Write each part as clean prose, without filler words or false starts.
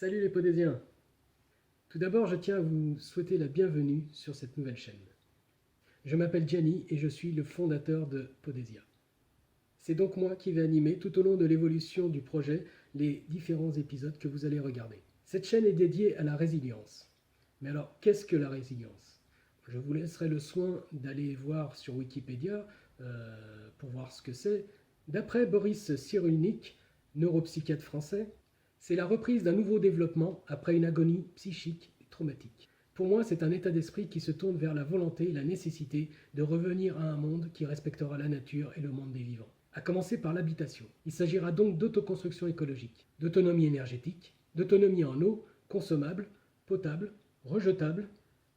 Salut les Podésiens! Tout d'abord, je tiens à vous souhaiter la bienvenue sur cette nouvelle chaîne. Je m'appelle Gianni et je suis le fondateur de Podésia. C'est donc moi qui vais animer tout au long de l'évolution du projet les différents épisodes que vous allez regarder. Cette chaîne est dédiée à la résilience. Mais alors, qu'est-ce que la résilience? Je vous laisserai le soin d'aller voir sur Wikipédia pour voir ce que c'est. D'après Boris Cyrulnik, neuropsychiatre français, c'est la reprise d'un nouveau développement après une agonie psychique et traumatique. Pour moi, c'est un état d'esprit qui se tourne vers la volonté et la nécessité de revenir à un monde qui respectera la nature et le monde des vivants. À commencer par l'habitation. Il s'agira donc d'autoconstruction écologique, d'autonomie énergétique, d'autonomie en eau, consommable, potable, rejetable,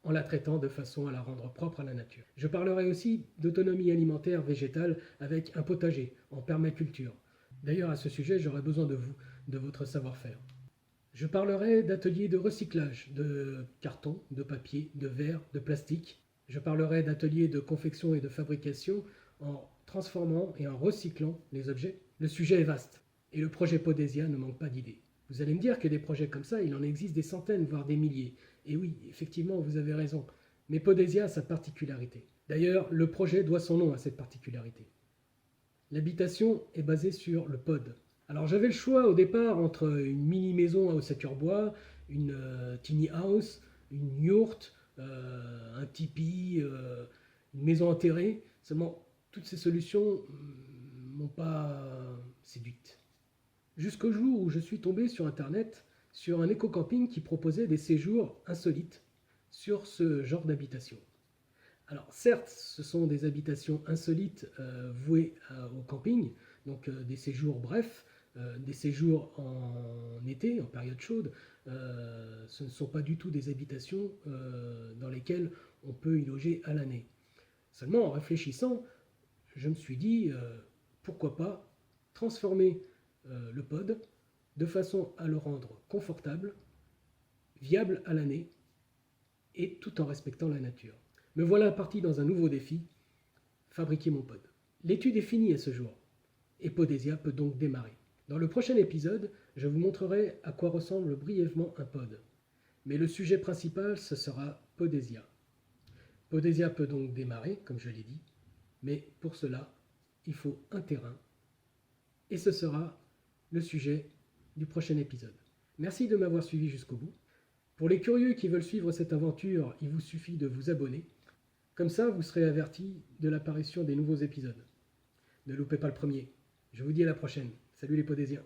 en la traitant de façon à la rendre propre à la nature. Je parlerai aussi d'autonomie alimentaire végétale avec un potager en permaculture. D'ailleurs, à ce sujet, j'aurai besoin de vous, de votre savoir-faire. Je parlerai d'ateliers de recyclage, de carton, de papier, de verre, de plastique. Je parlerai d'ateliers de confection et de fabrication en transformant et en recyclant les objets. Le sujet est vaste et le projet Podésia ne manque pas d'idées. Vous allez me dire que des projets comme ça, il en existe des centaines, voire des milliers. Et oui, effectivement, vous avez raison. Mais Podésia a sa particularité. D'ailleurs, le projet doit son nom à cette particularité. L'habitation est basée sur le pod. Alors j'avais le choix au départ entre une mini maison à ossature bois, une tiny house, une yourte, un tipi, une maison enterrée. Seulement, toutes ces solutions m'ont pas séduite. Jusqu'au jour où je suis tombé sur internet sur un éco-camping qui proposait des séjours insolites sur ce genre d'habitation. Alors certes, ce sont des habitations insolites vouées au camping, donc des séjours brefs, des séjours en été, en période chaude. Ce ne sont pas du tout des habitations dans lesquelles on peut y loger à l'année. Seulement en réfléchissant, je me suis dit, pourquoi pas transformer le pod de façon à le rendre confortable, viable à l'année, et tout en respectant la nature. Me voilà parti dans un nouveau défi, fabriquer mon pod. L'étude est finie à ce jour, et Podésia peut donc démarrer. Dans le prochain épisode, je vous montrerai à quoi ressemble brièvement un pod. Mais le sujet principal, ce sera Podésia. Podésia peut donc démarrer, comme je l'ai dit, mais pour cela, il faut un terrain, et ce sera le sujet du prochain épisode. Merci de m'avoir suivi jusqu'au bout. Pour les curieux qui veulent suivre cette aventure, il vous suffit de vous abonner. Comme ça, vous serez avertis de l'apparition des nouveaux épisodes. Ne loupez pas le premier. Je vous dis à la prochaine. Salut les Podésiens.